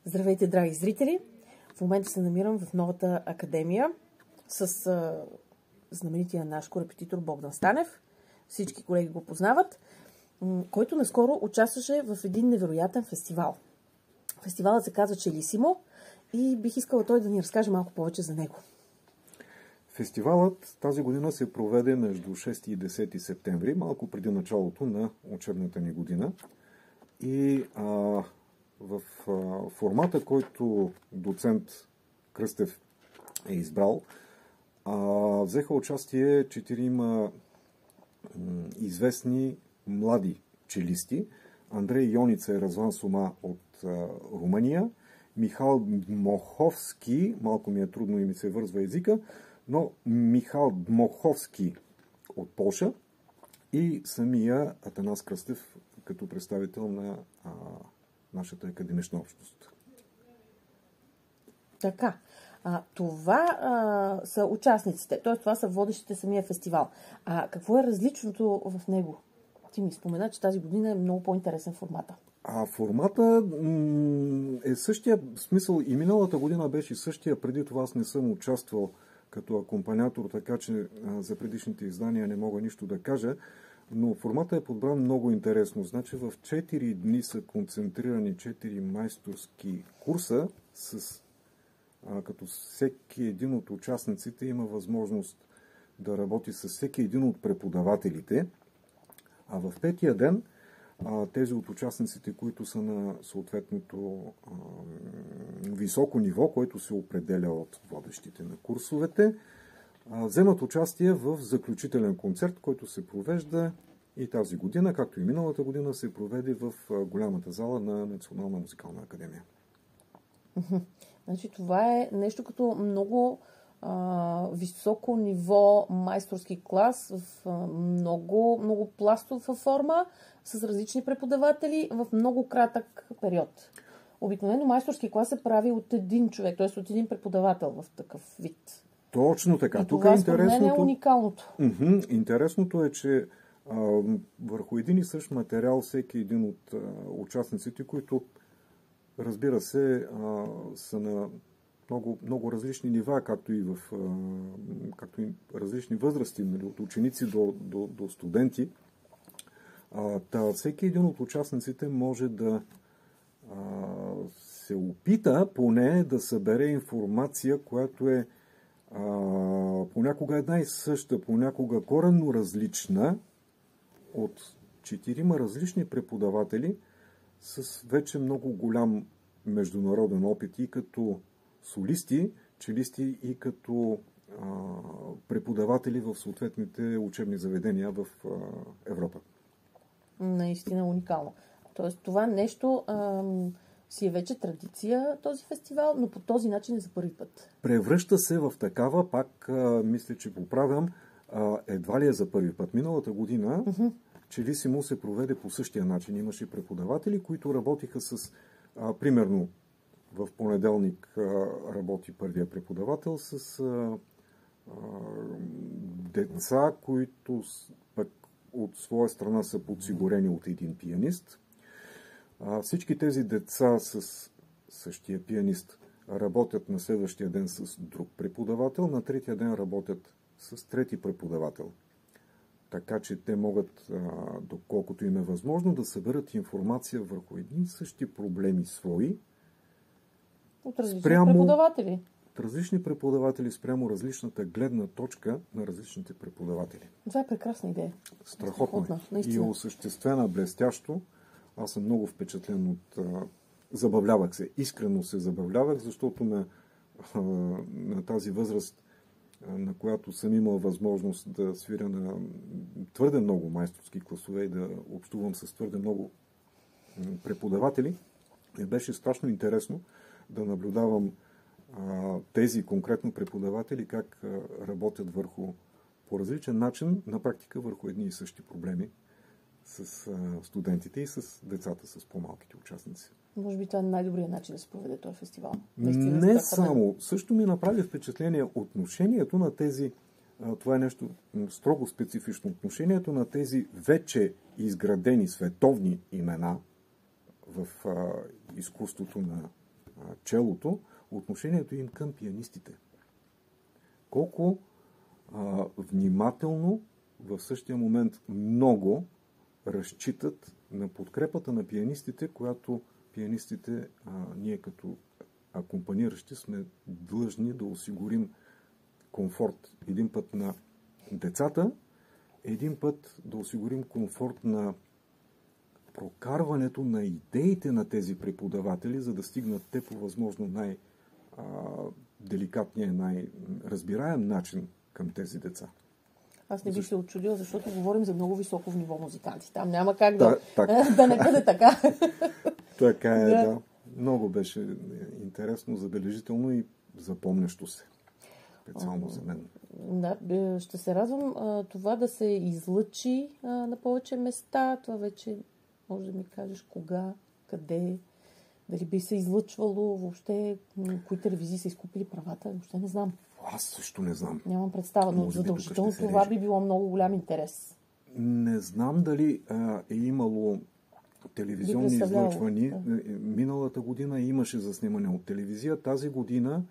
Здравейте, драги зрители! В момента се намирам в новата академия с знаменития наш корепетитор Богдан Станев. Всички колеги го познават, който наскоро участваше в един невероятен фестивал. Фестивалът се казва Челисимо и бих искала той да ни разкаже малко повече за него. Фестивалът тази година се проведе между 6 и 10 септември, малко преди началото на учебната ни година. И в формата, който доцент Кръстев е избрал, взеха участие 4 известни млади челисти. Андрей Йоница и Разван Сома от Румъния, Михал Дмоховски, малко ми е трудно и ми се вързва езика, но Михал Дмоховски от Полша и самия Атанас Кръстев като представител на нашата академична общност. Така, това са участниците, т.е. това са водещите самия фестивал. Какво е различното в него? Ти ми спомена, че тази година е много по-интересен формата. Формата е същия, в смисъл и миналата година беше същия, преди това аз не съм участвал като акомпаниатор, така че за предишните издания не мога нищо да кажа, но формата е подбран много интересно. Значи в 4 дни са концентрирани 4 майсторски курса, като всеки един от участниците има възможност да работи с всеки един от преподавателите, а в 5-тия ден тези от участниците, които са на съответното високо ниво, което се определя от водещите на курсовете, вземат участие в заключителен концерт, който се провежда и тази година, както и миналата година, се проведе в голямата зала на Национална музикална академия. Значи това е нещо като много високо ниво майсторски клас в много пластова форма, с различни преподаватели в много кратък период. Обикновено майсторски клас се прави от един човек, т.е. от един преподавател в такъв вид. Точно така. И това според мен е уникалното. Интересното е, че върху един и същ материал всеки един от участниците, които разбира се са на много различни нива, както и различни възрасти, от ученици до студенти. Всеки един от участниците може да се опита поне да събере информация, която е понякога една и съща, понякога коренно различна от 4 различни преподаватели с вече много голям международен опит и като солисти, челисти и като преподаватели в съответните учебни заведения в Европа. Наистина уникално. Тоест това нещо си е вече традиция, този фестивал, но по този начин е за първи път. Превръща се в такава, пак мисля, че поправям, едва ли е за първи път. Миналата година Челисимо се проведе по същия начин. Имаше преподаватели, които работиха с, примерно, в понеделник работи първия преподавател с деца, които пък от своя страна са подсигурени от един пианист. Всички тези деца с същия пианист работят на следващия ден с друг преподавател, на третия ден работят с трети преподавател. Така че те могат, доколкото им е възможно, да съберат информация върху едни и същи проблеми свои, от различни преподаватели. От различни преподаватели спрямо различната гледна точка на различните преподаватели. Това е прекрасна идея. Страхотно. И е осъществена блестящо. Аз съм много впечатлен от... Забавлявах се. Искрено се забавлявах, защото на тази възраст, на която съм имал възможност да свиря на твърде много майсторски класове и да общувам с твърде много преподаватели, ми беше страшно интересно да наблюдавам тези конкретно преподаватели как работят по различен начин, на практика върху едни и същи проблеми с студентите и с децата, с по-малките участници. Може би това е най-добрият начин да се проведе този фестивал. Не само. Също ми направи впечатление отношението на тези, това е нещо строго специфично, отношението на тези вече изградени световни имена в изкуството на челото, отношението им към пианистите. Колко внимателно в същия момент много разчитат на подкрепата на пианистите, която пианистите, ние като акомпаниращи сме длъжни да осигурим комфорт един път на децата, един път да осигурим комфорт на прокарването на идеите на тези преподаватели, за да стигнат те по възможно най-деликатния, най-разбираем начин към тези деца. Аз не бих се отчудила, защото говорим за много високо в ниво музиканти. Там няма как да не бъде така. Така е, да. Много беше интересно, забележително и запомнящо се. Специално за мен. Да, ще се радвам това да се излъчи на повече места. Това вече може да ми кажеш кога, къде, дали би се излъчвало въобще, кои телевизии са изкупили правата, въобще не знам. Аз също не знам. Нямам представа, но задължително това би било много голям интерес. Не знам дали е имало телевизионни излъчвания. Да. Миналата година имаше заснемане от телевизия. Тази година,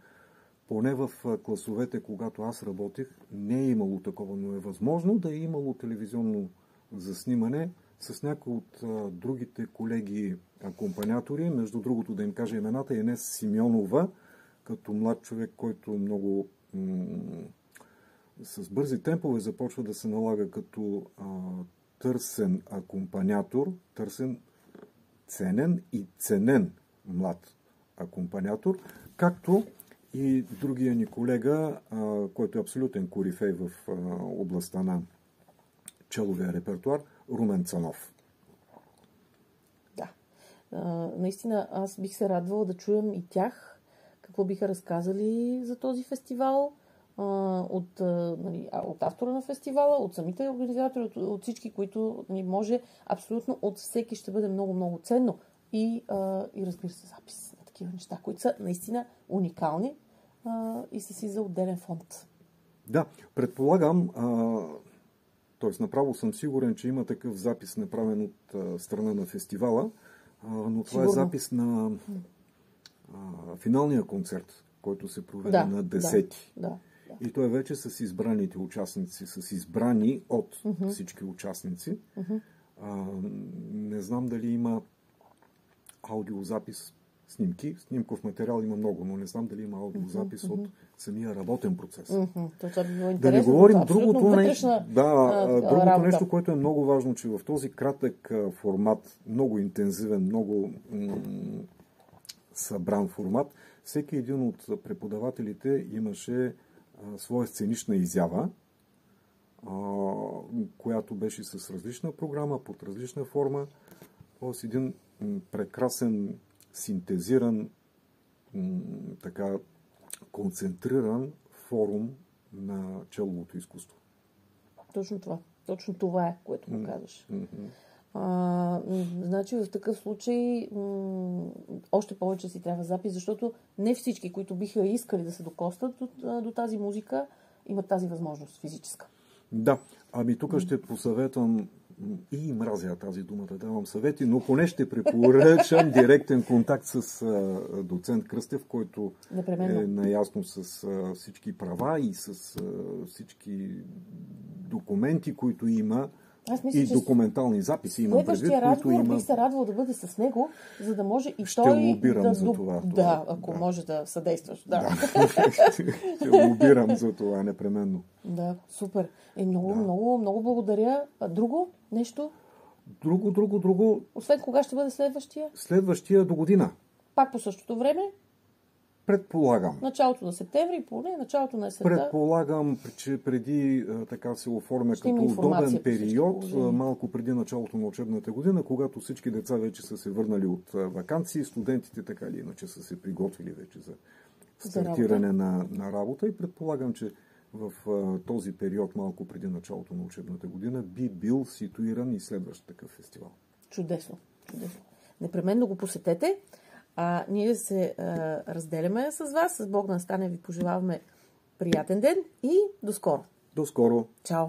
поне в класовете, когато аз работех, не е имало такова, но е възможно да е имало телевизионно заснимане с някои от другите колеги акомпанятори. Между другото, да им кажа имената, Енес Симеонова, като млад човек, който много с бързи темпове започва да се налага като търсен акомпанятор, търсен, ценен и ценен млад акомпанятор, както и другия ни колега, който е абсолютен корифей в областта на человия репертуар, Румен Цанов. Да. Наистина, аз бих се радвала да чуем и тях, какво биха разказали за този фестивал, от автора на фестивала, от самите организатори, от всички, които ни може, абсолютно от всеки ще бъде много ценно. И разбира се, запис на такива неща, които са наистина уникални и са си за отделен фонд. Да, предполагам, т.е. направо съм сигурен, че има такъв запис направен от страна на фестивала, но това е запис на финалния концерт, който се проведе на 10-ти. Да. И той вече с избраните участници, с избрани от всички участници. Не знам дали има аудиозапис, снимки. Снимков материал има много, но не знам дали има аудиозапис от самия работен процес. Това би било интересно. Да не говорим другото работа. нещо, което е много важно, че в този кратък формат, много интензивен, много събран формат, всеки един от преподавателите имаше своя сценична изява, която беше с различна програма, под различна форма. Тоест един прекрасен, синтезиран, така концентриран форум на человото изкуство. Точно това е, което му казваш. Значи в такъв случай още повече си трябва запис, защото не всички, които биха искали да се докоснат до тази музика, имат тази възможност физическа. Да, тук ще посъветвам и мразя тази дума да давам съвети, но поне ще препоръчам директен контакт с доцент Кръстев, който е наясно с всички права и с всички документи, които има. И документални записи имам предвид, следващия разговор бих се радвал да бъде с него, за да може и ще той лобирам за това. Да, ако може да съдействаш. Да. Ще лобирам за това непременно. Да, супер. Много благодаря. Друго? Нещо? Друго. Освен кога ще бъде следващия? Следващия до година. Пак по същото време? Предполагам. Началото на септември, поне началото на есента. Предполагам, че преди така се оформя като удобен период, малко преди началото на учебната година, когато всички деца вече са се върнали от ваканции, студентите така или иначе са се приготвили вече за стартиране на работа и предполагам, че в този период, малко преди началото на учебната година, би бил ситуиран и следващ такъв фестивал. Чудесно. Непременно го посетете. Ние се разделяме с вас. С Бог да настане ви пожелаваме приятен ден и до скоро. До скоро. Чао.